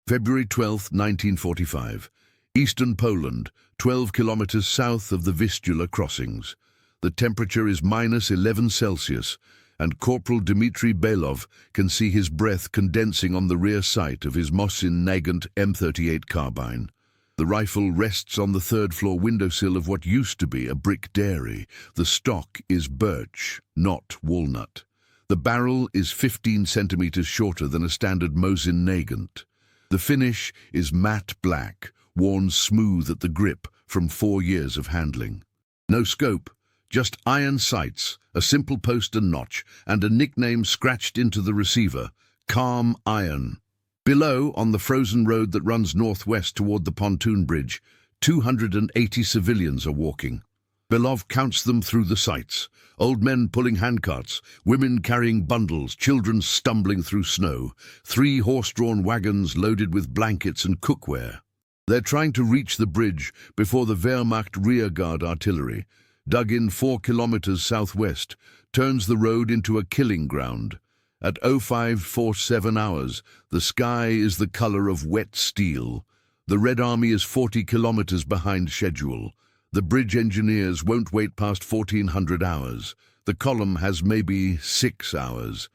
February 12, 1945. Eastern Poland, 12 kilometers south of the Vistula crossings. The temperature is -11 Celsius, and Corporal Dmitry Belov can see his breath condensing on the rear sight of his Mosin-Nagant M38 carbine. The rifle rests on the third-floor windowsill of what used to be a brick dairy. The stock is birch, not walnut. The barrel is 15 centimeters shorter than a standard Mosin-Nagant. The finish is matte black, worn smooth at the grip from 4 years of handling. No scope, just iron sights, a simple post and notch, and a nickname scratched into the receiver, Calm Iron. Below, on the frozen road that runs northwest toward the pontoon bridge, 280 civilians are walking. Belov counts them through the sights. Old men pulling handcarts, women carrying bundles, children stumbling through snow, 3 horse-drawn wagons loaded with blankets and cookware. They're trying to reach the bridge before the Wehrmacht rearguard artillery, dug in 4 kilometers southwest, turns the road into a killing ground. At 0547 hours, the sky is the color of wet steel. The Red Army is 40 kilometers behind schedule. The bridge engineers won't wait past 1400 hours. The column has maybe 6 hours.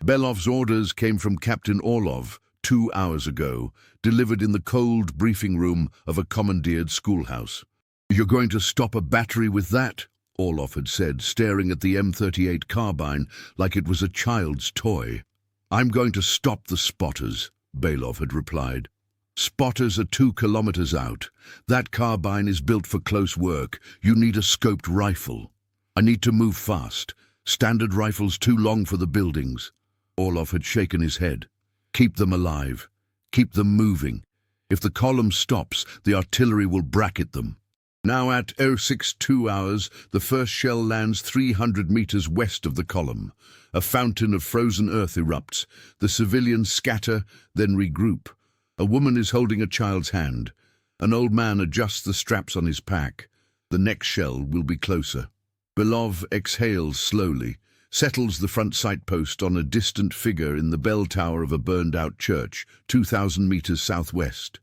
Belov's orders came from Captain Orlov 2 hours ago, delivered in the cold briefing room of a commandeered schoolhouse. "You're going to stop a battery with that?" Orlov had said, staring at the M38 carbine like it was a child's toy. "I'm going to stop the spotters," Belov had replied. "Spotters are 2 kilometers out. That carbine is built for close work. You need a scoped rifle. I need to move fast. Standard rifles too long for the buildings." Orlov had shaken his head. "Keep them alive. Keep them moving. If the column stops, the artillery will bracket them." Now at 062 hours, the first shell lands 300 meters west of the column. A fountain of frozen earth erupts. The civilians scatter, then regroup. A woman is holding a child's hand. An old man adjusts the straps on his pack. The next shell will be closer. Belov exhales slowly, settles the front sight post on a distant figure in the bell tower of a burned-out church, 2,000 meters southwest.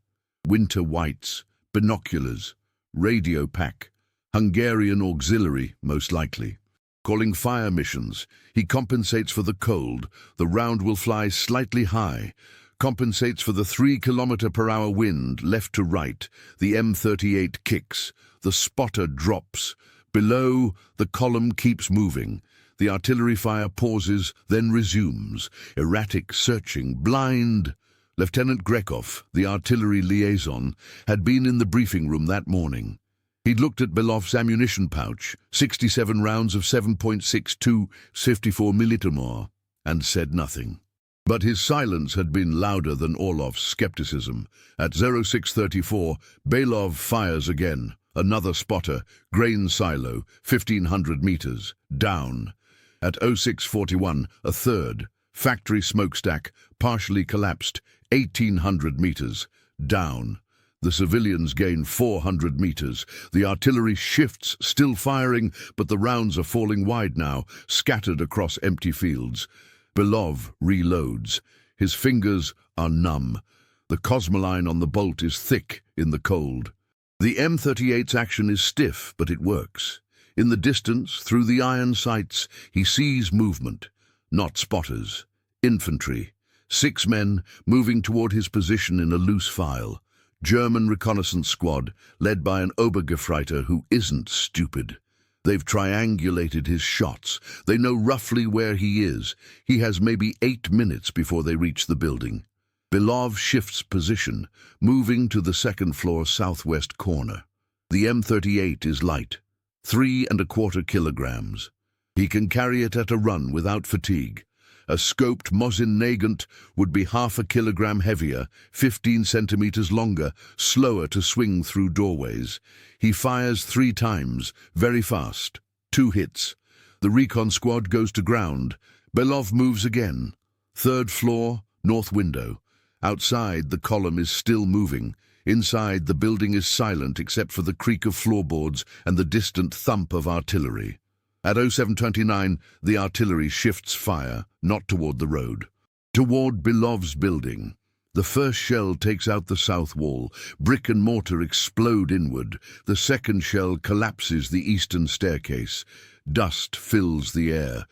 Winter whites, binoculars, radio pack, Hungarian auxiliary, most likely. Calling fire missions, he compensates for the cold. The round will fly slightly high. Compensates for the 3 km/h wind left to right. The M38 kicks. The spotter drops. Below, the column keeps moving. The artillery fire pauses, then resumes. Erratic, searching, blind. Lieutenant Grekov, the artillery liaison, had been in the briefing room that morning. He'd looked at Belov's ammunition pouch, 67 rounds of 7.62 54mm, and said nothing. But his silence had been louder than Orlov's skepticism. At 0634, Belov fires again. Another spotter, grain silo, 1,500 meters, down. At 0641, a third, factory smokestack, partially collapsed, 1,800 meters, down. The civilians gain 400 meters. The artillery shifts, still firing, but the rounds are falling wide now, scattered across empty fields. Belov reloads. His fingers are numb. The cosmoline on the bolt is thick in the cold. The M38's action is stiff, but it works. In the distance, through the iron sights, he sees movement. Not spotters. Infantry. 6 men moving toward his position in a loose file. German reconnaissance squad, led by an Obergefreiter who isn't stupid. They've triangulated his shots. They know roughly where he is. He has maybe 8 minutes before they reach the building. Belov shifts position, moving to the 2nd floor southwest corner. The M38 is light, 3¼ kilograms. He can carry it at a run without fatigue. A scoped Mosin-Nagant would be 0.5 kilogram heavier, 15 centimeters longer, slower to swing through doorways. He fires 3 times, very fast. 2 hits. The recon squad goes to ground. Belov moves again. 3rd floor, north window. Outside, the column is still moving. Inside, the building is silent except for the creak of floorboards and the distant thump of artillery. At 0729, the artillery shifts fire, not toward the road. Toward Belov's building. The first shell takes out the south wall. Brick and mortar explode inward. The second shell collapses the eastern staircase. Dust fills the air.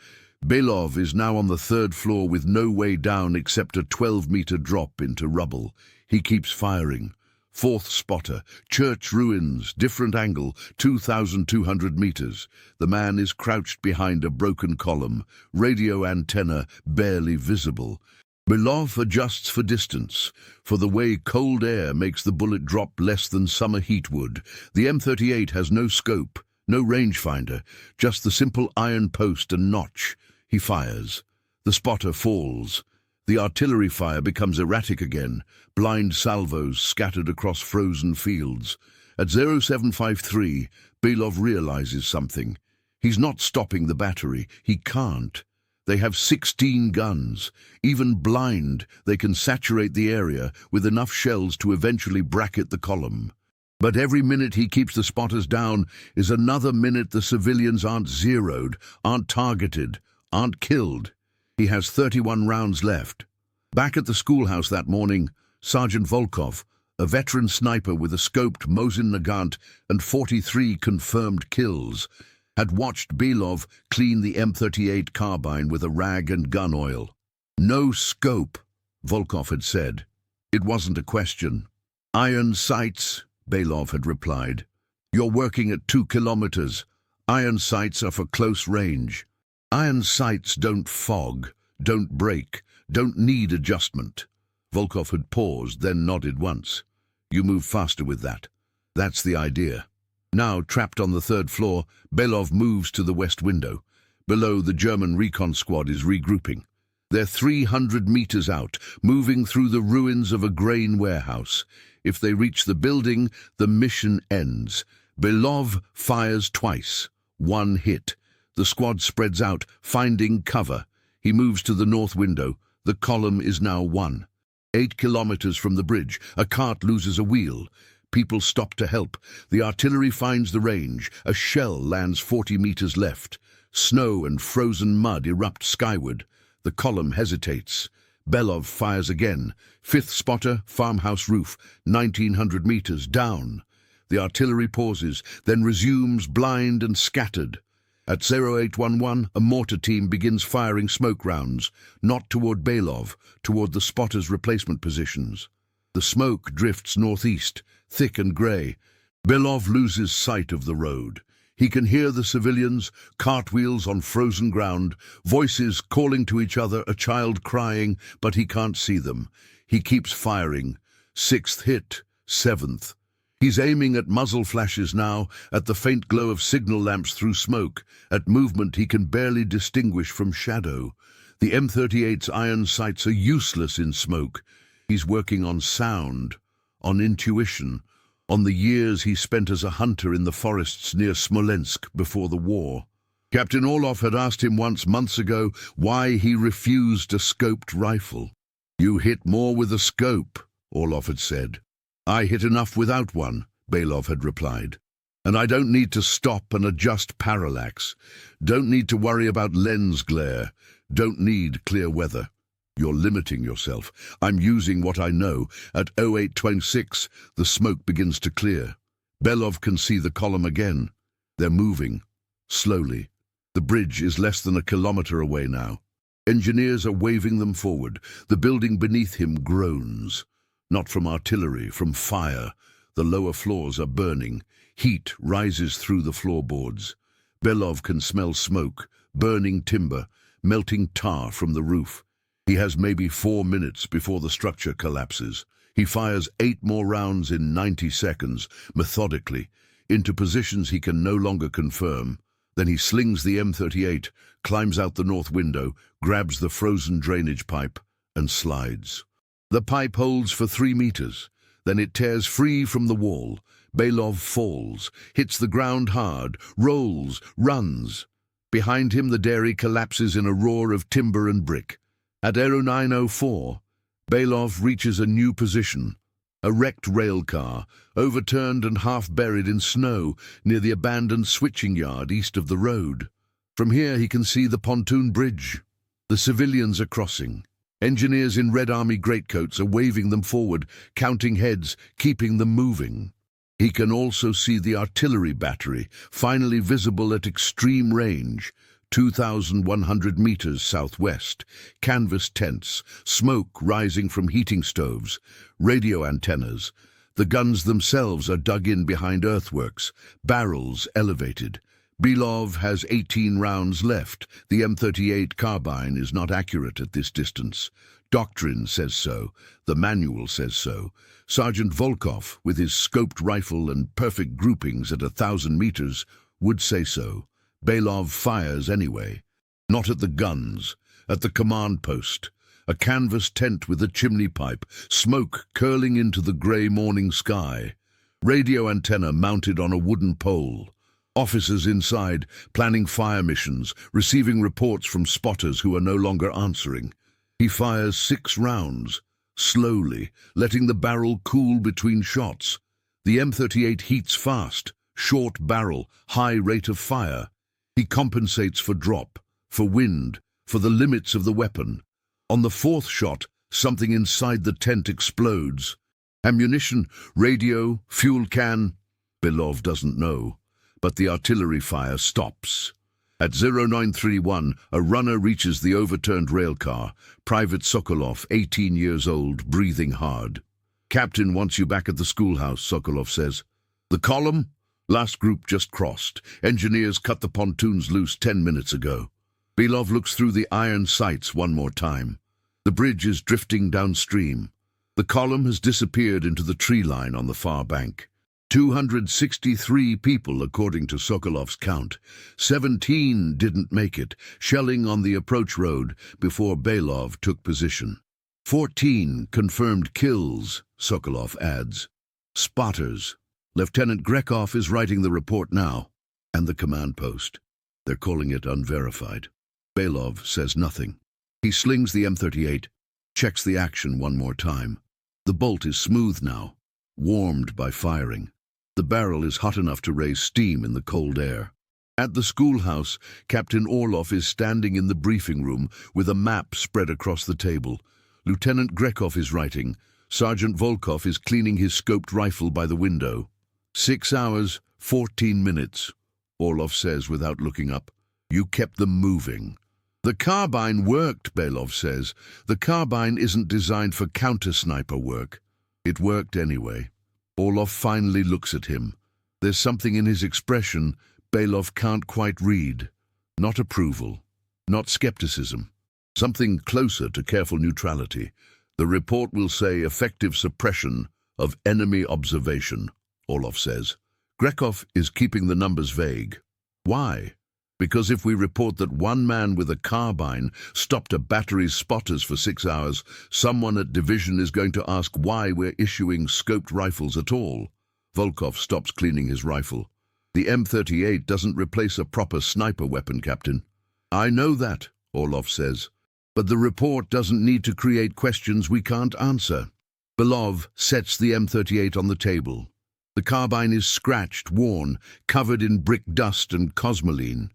Belov is now on the third floor with no way down except a 12-meter drop into rubble. He keeps firing. Fourth spotter, church ruins, different angle, 2,200 meters. The man is crouched behind a broken column, radio antenna barely visible. Belov adjusts for distance, for the way cold air makes the bullet drop less than summer heat would. The M38 has no scope, no rangefinder, just the simple iron post and notch. He fires. The spotter falls. The artillery fire becomes erratic again, blind salvos scattered across frozen fields. At 0753, Belov realizes something. He's not stopping the battery. He can't. They have 16 guns. Even blind, they can saturate the area with enough shells to eventually bracket the column. But every minute he keeps the spotters down is another minute the civilians aren't zeroed, aren't targeted, aren't killed. He has 31 rounds left. Back at the schoolhouse that morning, Sergeant Volkov, a veteran sniper with a scoped Mosin-Nagant and 43 confirmed kills, had watched Belov clean the M38 carbine with a rag and gun oil. No scope, Volkov had said. It wasn't a question. Iron sights, Belov had replied. You're working at 2 kilometers. Iron sights are for close range. Iron sights don't fog, don't break, don't need adjustment. Volkov had paused, then nodded once. You move faster with that. That's the idea. Now, trapped on the third floor, Belov moves to the west window. Below, the German recon squad is regrouping. They're 300 meters out, moving through the ruins of a grain warehouse. If they reach the building, the mission ends. Belov fires twice. One hit. The squad spreads out, finding cover. He moves to the north window. The column is now 1. 8 kilometers from the bridge, a cart loses a wheel. People stop to help. The artillery finds the range. A shell lands 40 meters left. Snow and frozen mud erupt skyward. The column hesitates. Belov fires again. 5th spotter, farmhouse roof, 1,900 meters down. The artillery pauses, then resumes blind and scattered. At 0811, a mortar team begins firing smoke rounds, not toward Belov, toward the spotters' replacement positions. The smoke drifts northeast, thick and grey. Belov loses sight of the road. He can hear the civilians, cartwheels on frozen ground, voices calling to each other, a child crying, but he can't see them. He keeps firing. 6th hit, 7th. He's aiming at muzzle flashes now, at the faint glow of signal lamps through smoke, at movement he can barely distinguish from shadow. The M38's iron sights are useless in smoke. He's working on sound, on intuition, on the years he spent as a hunter in the forests near Smolensk before the war. Captain Orlov had asked him once, months ago, why he refused a scoped rifle. You hit more with a scope, Orlov had said. I hit enough without one, Belov had replied. And I don't need to stop and adjust parallax. Don't need to worry about lens glare. Don't need clear weather. You're limiting yourself. I'm using what I know. At 0826, the smoke begins to clear. Belov can see the column again. They're moving, slowly. The bridge is less than a kilometer away now. Engineers are waving them forward. The building beneath him groans. Not from artillery, from fire. The lower floors are burning. Heat rises through the floorboards. Belov can smell smoke, burning timber, melting tar from the roof. He has maybe 4 minutes before the structure collapses. He fires 8 more rounds in 90 seconds, methodically, into positions he can no longer confirm. Then he slings the M38, climbs out the north window, grabs the frozen drainage pipe, and slides. The pipe holds for 3 meters. Then it tears free from the wall. Belov falls, hits the ground hard, rolls, runs. Behind him the dairy collapses in a roar of timber and brick. At 0904, Belov reaches a new position. A wrecked rail car, overturned and half buried in snow near the abandoned switching yard east of the road. From here he can see the pontoon bridge. The civilians are crossing. Engineers in Red Army greatcoats are waving them forward, counting heads, keeping them moving. He can also see the artillery battery, finally visible at extreme range, 2,100 meters southwest, canvas tents, smoke rising from heating stoves, radio antennas. The guns themselves are dug in behind earthworks, barrels elevated. Belov has 18 rounds left. The M38 carbine is not accurate at this distance. Doctrine says so. The manual says so. Sergeant Volkov, with his scoped rifle and perfect groupings at 1,000 meters, would say so. Belov fires anyway. Not at the guns, at the command post. A canvas tent with a chimney pipe, smoke curling into the grey morning sky. Radio antenna mounted on a wooden pole. Officers inside, planning fire missions, receiving reports from spotters who are no longer answering. He fires 6 rounds, slowly, letting the barrel cool between shots. The M38 heats fast, short barrel, high rate of fire. He compensates for drop, for wind, for the limits of the weapon. On the 4th shot, something inside the tent explodes. Ammunition, radio, fuel can. Belov doesn't know. But the artillery fire stops. At 0931, a runner reaches the overturned railcar. Private Sokolov, 18 years old, breathing hard. "Captain wants you back at the schoolhouse," Sokolov says. "The column?" "Last group just crossed. Engineers cut the pontoons loose 10 minutes ago." Belov looks through the iron sights one more time. The bridge is drifting downstream. The column has disappeared into the tree line on the far bank. 263 people, according to Sokolov's count. 17 didn't make it, shelling on the approach road before Belov took position. 14 confirmed kills, Sokolov adds. Spotters. Lieutenant Grekov is writing the report now. And the command post. They're calling it unverified. Belov says nothing. He slings the M38, checks the action one more time. The bolt is smooth now, warmed by firing. The barrel is hot enough to raise steam in the cold air. At the schoolhouse, Captain Orlov is standing in the briefing room with a map spread across the table. Lieutenant Grekov is writing. Sergeant Volkov is cleaning his scoped rifle by the window. 6 hours, 14 minutes, Orlov says without looking up. You kept them moving. The carbine worked, Belov says. The carbine isn't designed for counter-sniper work. It worked anyway. Orlov finally looks at him. There's something in his expression Belov can't quite read. Not approval, not skepticism. Something closer to careful neutrality. The report will say effective suppression of enemy observation, Orlov says. Grekov is keeping the numbers vague. Why? Because if we report that one man with a carbine stopped a battery's spotters for 6 hours, someone at division is going to ask why we're issuing scoped rifles at all. Volkov stops cleaning his rifle. The M38 doesn't replace a proper sniper weapon, Captain. I know that, Orlov says. But the report doesn't need to create questions we can't answer. Belov sets the M38 on the table. The carbine is scratched, worn, covered in brick dust and cosmoline.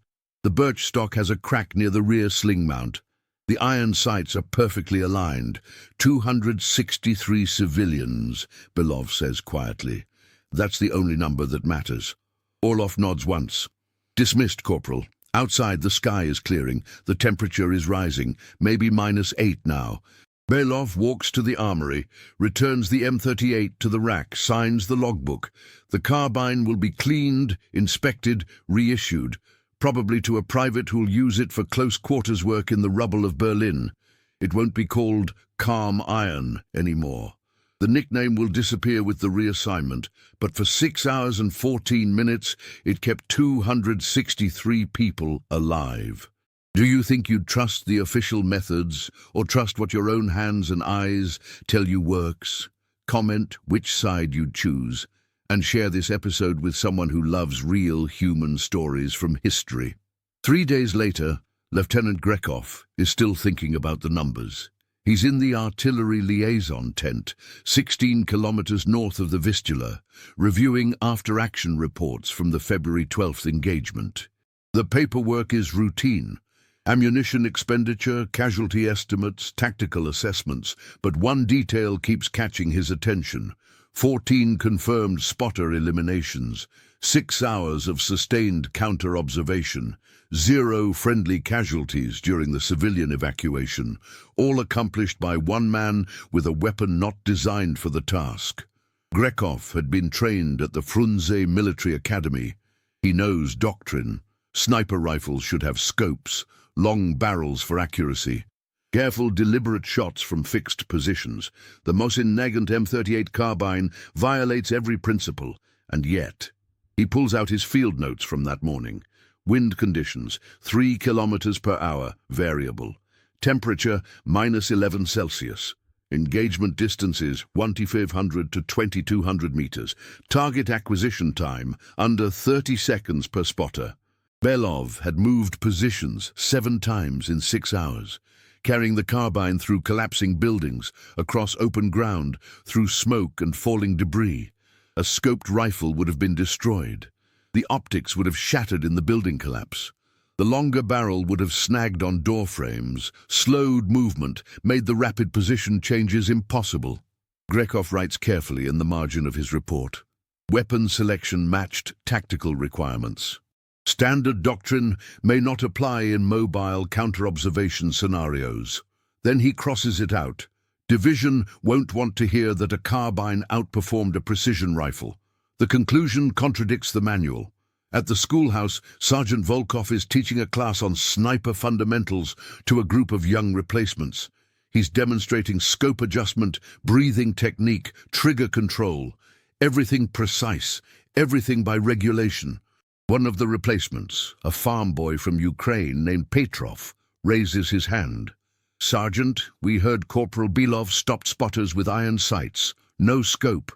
The birch stock has a crack near the rear sling mount. The iron sights are perfectly aligned. 263 civilians, Belov says quietly. That's the only number that matters. Orlov nods once. Dismissed, Corporal. Outside, the sky is clearing. The temperature is rising, maybe -8 now. Belov walks to the armory, returns the M38 to the rack, signs the logbook. The carbine will be cleaned, inspected, reissued. Probably to a private who'll use it for close quarters work in the rubble of Berlin. It won't be called Calm Iron anymore. The nickname will disappear with the reassignment, but for 6 hours and 14 minutes, it kept 263 people alive. Do you think you'd trust the official methods, or trust what your own hands and eyes tell you works? Comment which side you'd choose. And share this episode with someone who loves real human stories from history. 3 days later, Lieutenant Grekov is still thinking about the numbers. He's in the artillery liaison tent, 16 kilometers north of the Vistula, reviewing after-action reports from the February 12th engagement. The paperwork is routine. Ammunition expenditure, casualty estimates, tactical assessments, but one detail keeps catching his attention. 14 confirmed spotter eliminations, 6 hours of sustained counter-observation, 0 friendly casualties during the civilian evacuation, all accomplished by one man with a weapon not designed for the task. Grekov had been trained at the Frunze Military Academy. He knows doctrine. Sniper rifles should have scopes, long barrels for accuracy. Careful, deliberate shots from fixed positions. The Mosin-Nagant M38 carbine violates every principle, and yet he pulls out his field notes from that morning. Wind conditions, 3 kilometers per hour, variable. Temperature, -11 Celsius. Engagement distances, 1,500 to 2,200 meters. Target acquisition time, under 30 seconds per spotter. Belov had moved positions 7 times in 6 hours, carrying the carbine through collapsing buildings, across open ground, through smoke and falling debris. A scoped rifle would have been destroyed. The optics would have shattered in the building collapse. The longer barrel would have snagged on door frames, slowed movement, made the rapid position changes impossible. Grekov writes carefully in the margin of his report. Weapon selection matched tactical requirements. Standard doctrine may not apply in mobile counter-observation scenarios. Then he crosses it out. Division won't want to hear that a carbine outperformed a precision rifle. The conclusion contradicts the manual. At the schoolhouse, Sergeant Volkov is teaching a class on sniper fundamentals to a group of young replacements. He's demonstrating scope adjustment, breathing technique, trigger control. Everything precise, everything by regulation. One of the replacements, a farm boy from Ukraine named Petrov, raises his hand. "Sergeant, we heard Corporal Belov stopped spotters with iron sights. No scope."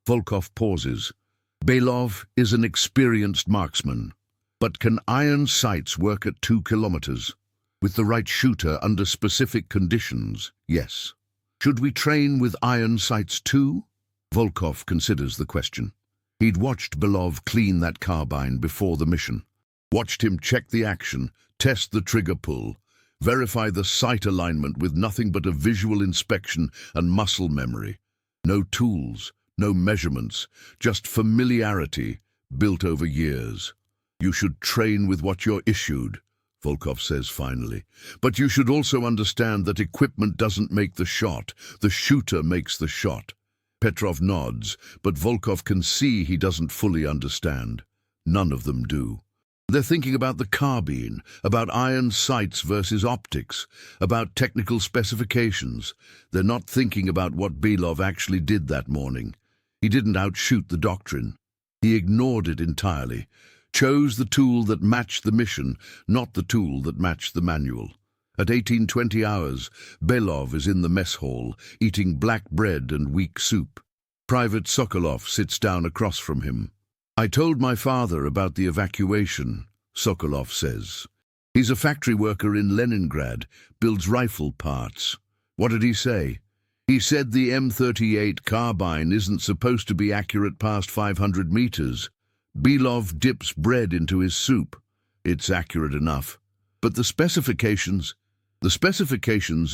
Volkov pauses. Belov is an experienced marksman. But can iron sights work at 2 kilometers? With the right shooter under specific conditions, yes. Should we train with iron sights too? Volkov considers the question. He'd watched Belov clean that carbine before the mission. Watched him check the action, test the trigger pull, verify the sight alignment with nothing but a visual inspection and muscle memory. No tools, no measurements, just familiarity built over years. "You should train with what you're issued," Volkov says finally. "But you should also understand that equipment doesn't make the shot. The shooter makes the shot." Petrov nods, but Volkov can see he doesn't fully understand. None of them do. They're thinking about the carbine, about iron sights versus optics, about technical specifications. They're not thinking about what Belov actually did that morning. He didn't outshoot the doctrine. He ignored it entirely, chose the tool that matched the mission, not the tool that matched the manual. At 18:20 hours, Belov is in the mess hall, eating black bread and weak soup. Private Sokolov sits down across from him. "I told my father about the evacuation," Sokolov says. "He's a factory worker in Leningrad, builds rifle parts." "What did he say?" "He said the M38 carbine isn't supposed to be accurate past 500 meters. Belov dips bread into his soup. It's accurate enough. But the specifications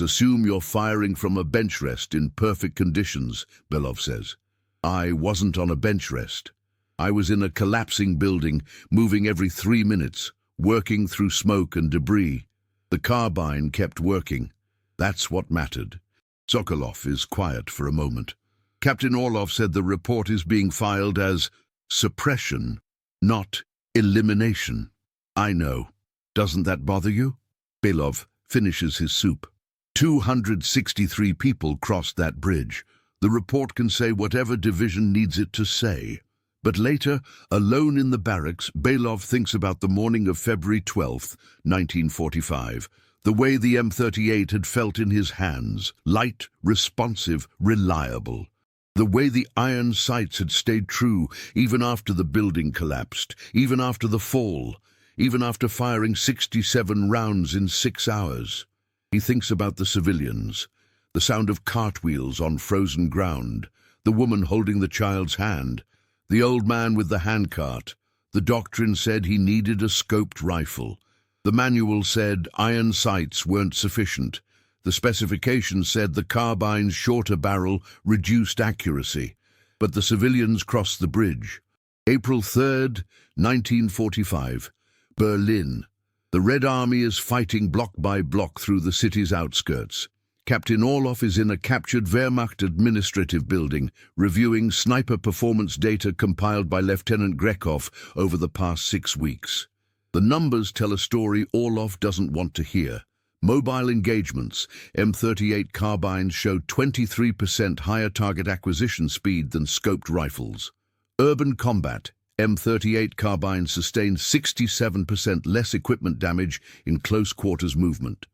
assume you're firing from a bench rest in perfect conditions," Belov says. "I wasn't on a bench rest. I was in a collapsing building, moving every 3 minutes, working through smoke and debris. The carbine kept working. That's what mattered." Sokolov is quiet for a moment. "Captain Orlov said the report is being filed as suppression, not elimination." "I know. Doesn't that bother you?" Belov finishes his soup. 263 people crossed that bridge. The report can say whatever division needs it to say. But later, alone in the barracks, Belov thinks about the morning of February 12, 1945, the way the M38 had felt in his hands, light, responsive, reliable. The way the iron sights had stayed true even after the building collapsed, even after the fall, even after firing 67 rounds in 6 hours. He thinks about the civilians, the sound of cartwheels on frozen ground, the woman holding the child's hand, the old man with the handcart. The doctrine said he needed a scoped rifle. The manual said iron sights weren't sufficient. The specifications said the carbine's shorter barrel reduced accuracy. But the civilians crossed the bridge. April 3rd, 1945, Berlin. The Red Army is fighting block by block through the city's outskirts. Captain Orloff is in a captured Wehrmacht administrative building, reviewing sniper performance data compiled by Lieutenant Grekov over the past 6 weeks. The numbers tell a story Orloff doesn't want to hear. Mobile engagements, M38 carbines showed 23% higher target acquisition speed than scoped rifles. Urban combat, M38 carbines sustained 67% less equipment damage in close quarters movement.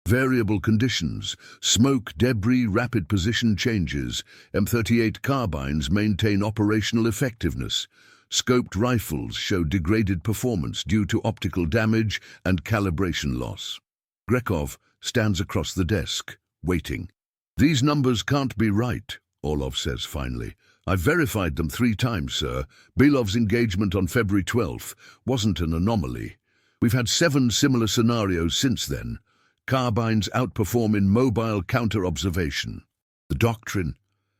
Variable conditions, smoke, debris, rapid position changes. M38 carbines maintain operational effectiveness. Scoped rifles show degraded performance due to optical damage and calibration loss. Grekov stands across the desk, waiting. "These numbers can't be right," Orlov says finally. "I've verified them 3 times, sir. Belov's engagement on February 12th wasn't an anomaly. We've had 7 similar scenarios since then. Carbines outperform in mobile counter-observation.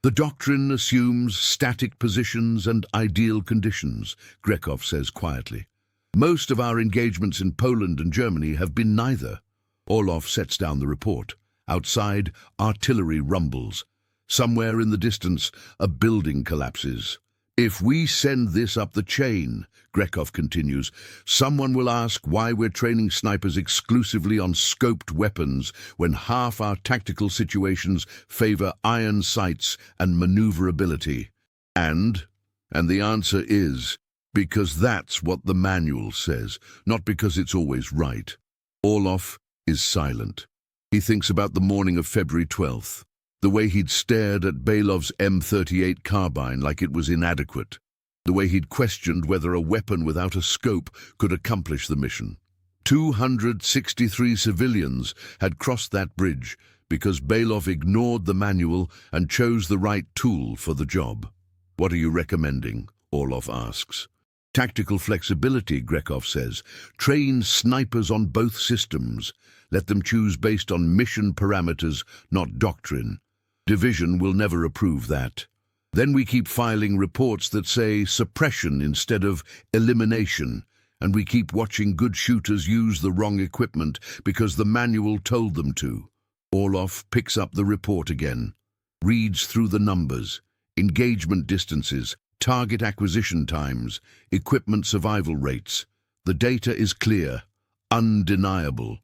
The doctrine assumes static positions and ideal conditions," Grekov says quietly. "Most of our engagements in Poland and Germany have been neither." Orlov sets down the report. Outside, artillery rumbles. Somewhere in the distance, a building collapses. "If we send this up the chain," Grekov continues, "someone will ask why we're training snipers exclusively on scoped weapons when half our tactical situations favor iron sights and maneuverability. And the answer is, because that's what the manual says, not because it's always right." Orlov is silent. He thinks about the morning of February 12th. The way he'd stared at Belov's M38 carbine like it was inadequate. The way he'd questioned whether a weapon without a scope could accomplish the mission. 263 civilians had crossed that bridge because Belov ignored the manual and chose the right tool for the job. "What are you recommending?" Orlov asks. "Tactical flexibility," Grekov says. "Train snipers on both systems. Let them choose based on mission parameters, not doctrine. Division will never approve that. Then we keep filing reports that say suppression instead of elimination, and we keep watching good shooters use the wrong equipment because the manual told them to." Orlov picks up the report again, reads through the numbers, engagement distances, target acquisition times, equipment survival rates. The data is clear, undeniable.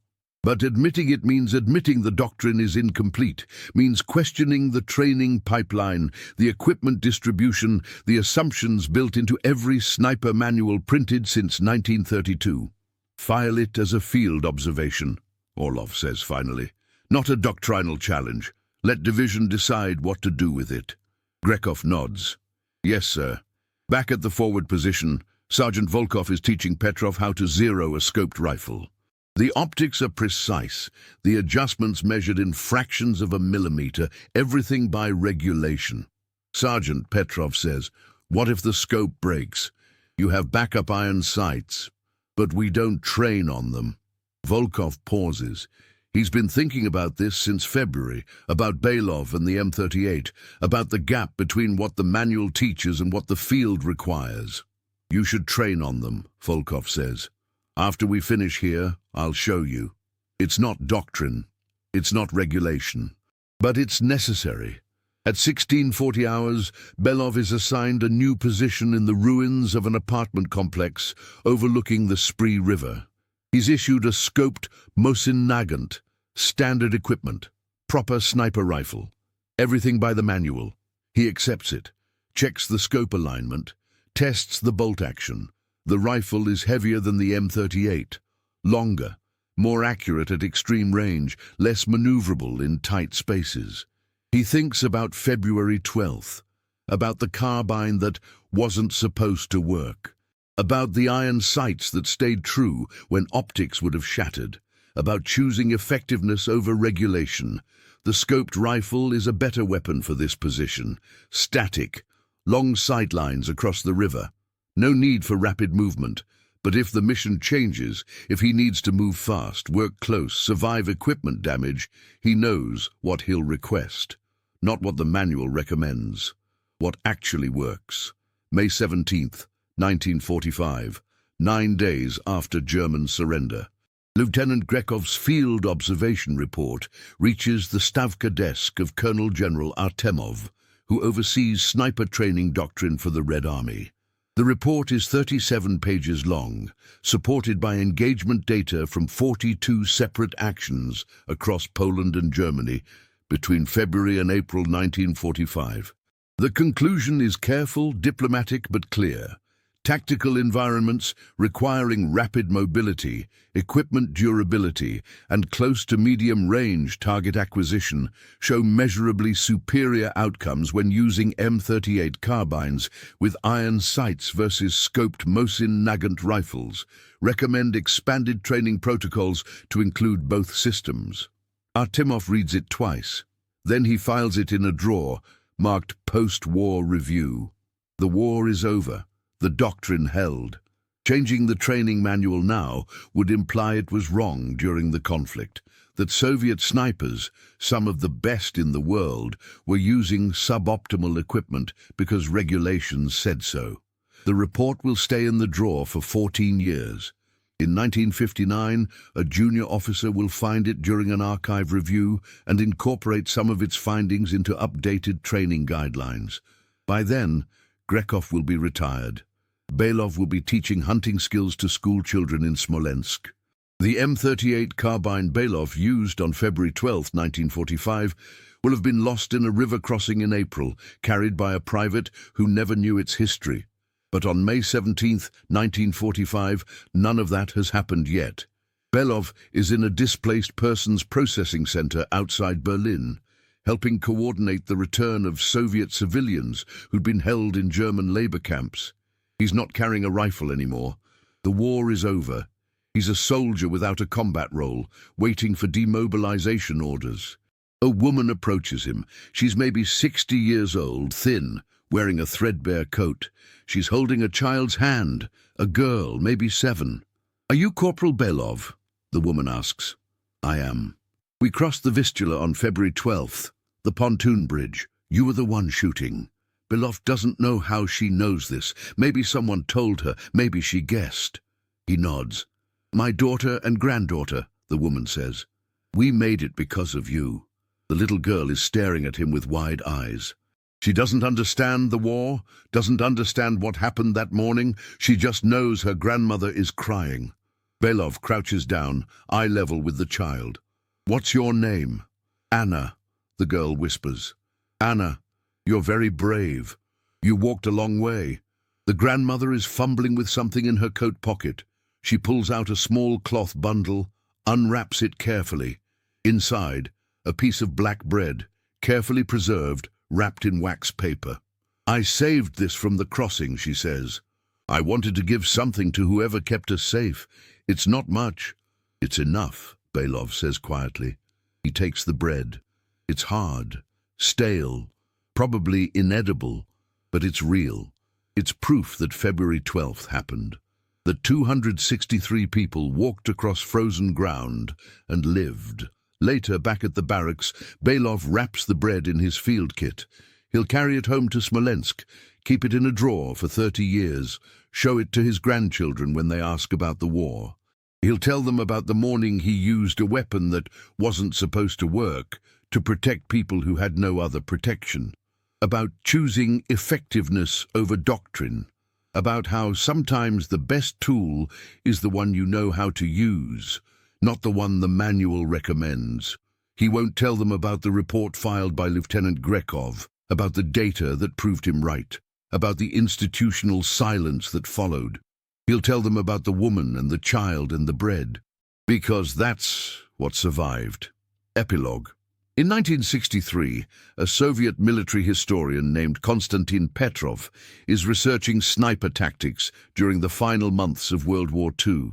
But admitting it means admitting the doctrine is incomplete, means questioning the training pipeline, the equipment distribution, the assumptions built into every sniper manual printed since 1932. "File it as a field observation," Orlov says finally. "Not a doctrinal challenge. Let division decide what to do with it." Grekov nods. "Yes, sir. Back at the forward position, Sergeant Volkov is teaching Petrov how to zero a scoped rifle. The optics are precise, the adjustments measured in fractions of a millimeter, everything by regulation. Sergeant, Petrov says, "What if the scope breaks? You have backup iron sights, but we don't train on them." Volkov pauses. He's been thinking about this since February, about Belov and the M38, about the gap between what the manual teaches and what the field requires. "You should train on them," Volkov says. "After we finish here, I'll show you. It's not doctrine, it's not regulation, but it's necessary." At 1640 hours, Belov is assigned a new position in the ruins of an apartment complex overlooking the Spree River. He's issued a scoped Mosin-Nagant, standard equipment, proper sniper rifle, everything by the manual. He accepts it, checks the scope alignment, tests the bolt action. The rifle is heavier than the M38, longer, more accurate at extreme range, less maneuverable in tight spaces. He thinks about February 12th, about the carbine that wasn't supposed to work, about the iron sights that stayed true when optics would have shattered, about choosing effectiveness over regulation. The scoped rifle is a better weapon for this position, static, long sight lines across the river. No need for rapid movement. But if the mission changes, if he needs to move fast, work close, survive equipment damage, he knows what he'll request. Not what the manual recommends. What actually works. May 17th, 1945, 9 days after German surrender. Lieutenant Grekov's field observation report reaches the Stavka desk of Colonel General Artemov, who oversees sniper training doctrine for the Red Army. The report is 37 pages long, supported by engagement data from 42 separate actions across Poland and Germany between February and April 1945. The conclusion is careful, diplomatic, but clear. Tactical environments requiring rapid mobility, equipment durability, and close to medium-range target acquisition show measurably superior outcomes when using M38 carbines with iron sights versus scoped Mosin-Nagant rifles. Recommend expanded training protocols to include both systems. Artemov reads it twice. Then he files it in a drawer, marked Post-War Review. The war is over. The doctrine held. Changing the training manual now would imply it was wrong during the conflict, that Soviet snipers, some of the best in the world, were using suboptimal equipment because regulations said so. The report will stay in the drawer for 14 years. In 1959, a junior officer will find it during an archive review and incorporate some of its findings into updated training guidelines. By then, Grekov will be retired. Belov will be teaching hunting skills to school children in Smolensk. The M38 carbine Belov used on February 12, 1945, will have been lost in a river crossing in April, carried by a private who never knew its history. But on May 17, 1945, none of that has happened yet. Belov is in a displaced persons processing center outside Berlin, helping coordinate the return of Soviet civilians who'd been held in German labor camps. He's not carrying a rifle anymore. The war is over. He's a soldier without a combat role, waiting for demobilization orders. A woman approaches him. She's maybe 60 years old, thin, wearing a threadbare coat. She's holding a child's hand, a girl, maybe 7. "Are you Corporal Belov?" the woman asks. "I am." "We crossed the Vistula on February 12th, the pontoon bridge. You were the one shooting." Belov doesn't know how she knows this. Maybe someone told her, maybe she guessed. He nods. "My daughter and granddaughter," the woman says. "We made it because of you." The little girl is staring at him with wide eyes. She doesn't understand the war, doesn't understand what happened that morning. She just knows her grandmother is crying. Belov crouches down, eye level with the child. "What's your name?" "Anna," the girl whispers. "Anna, you're very brave. You walked a long way." The grandmother is fumbling with something in her coat pocket. She pulls out a small cloth bundle, unwraps it carefully. Inside, a piece of black bread, carefully preserved, wrapped in wax paper. "I saved this from the crossing," she says. "I wanted to give something to whoever kept us safe. It's not much." "It's enough," Belov says quietly. He takes the bread. It's hard, stale, probably inedible, but it's real. It's proof that February 12th happened. That 263 people walked across frozen ground and lived. Later, back at the barracks, Belov wraps the bread in his field kit. He'll carry it home to Smolensk, keep it in a drawer for 30 years, show it to his grandchildren when they ask about the war. He'll tell them about the morning he used a weapon that wasn't supposed to work to protect people who had no other protection. About choosing effectiveness over doctrine. About how sometimes the best tool is the one you know how to use, not the one the manual recommends. He won't tell them about the report filed by Lieutenant Grekov, about the data that proved him right, about the institutional silence that followed. He'll tell them about the woman and the child and the bread, because that's what survived. Epilogue. In 1963, a Soviet military historian named Konstantin Petrov is researching sniper tactics during the final months of World War II.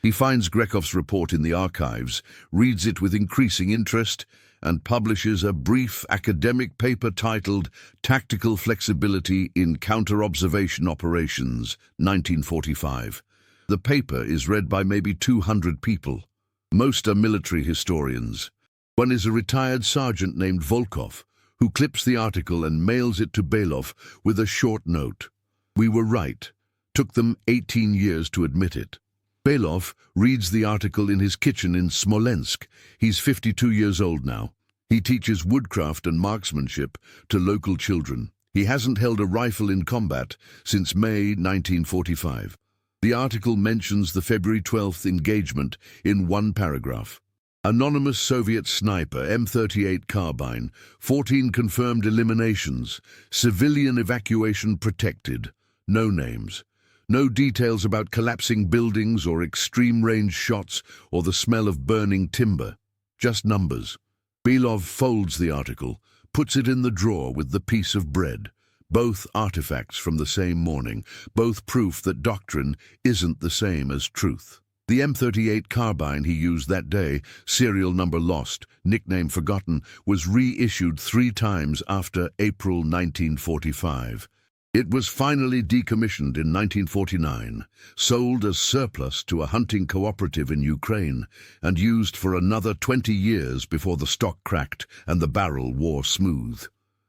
He finds Grekov's report in the archives, reads it with increasing interest, and publishes a brief academic paper titled Tactical Flexibility in Counter-Observation Operations, 1945. The paper is read by maybe 200 people. Most are military historians. One is a retired sergeant named Volkov, who clips the article and mails it to Belov with a short note. We were right. Took them 18 years to admit it. Belov reads the article in his kitchen in Smolensk. He's 52 years old now. He teaches woodcraft and marksmanship to local children. He hasn't held a rifle in combat since May 1945. The article mentions the February 12th engagement in one paragraph. Anonymous Soviet sniper, M38 carbine, 14 confirmed eliminations, civilian evacuation protected, no names. No details about collapsing buildings or extreme-range shots or the smell of burning timber. Just numbers. Belov folds the article, puts it in the drawer with the piece of bread. Both artifacts from the same morning, both proof that doctrine isn't the same as truth. The M38 carbine he used that day, serial number lost, nickname forgotten, was reissued 3 times after April 1945. It was finally decommissioned in 1949, sold as surplus to a hunting cooperative in Ukraine, and used for another 20 years before the stock cracked and the barrel wore smooth.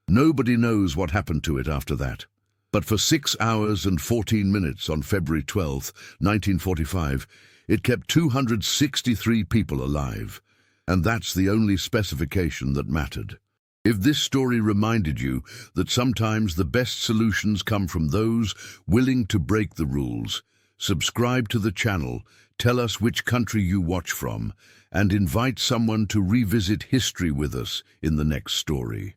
Nobody knows what happened to it after that. But for 6 hours and 14 minutes on February 12, 1945, it kept 263 people alive. And that's the only specification that mattered. If this story reminded you that sometimes the best solutions come from those willing to break the rules, subscribe to the channel, tell us which country you watch from, and invite someone to revisit history with us in the next story.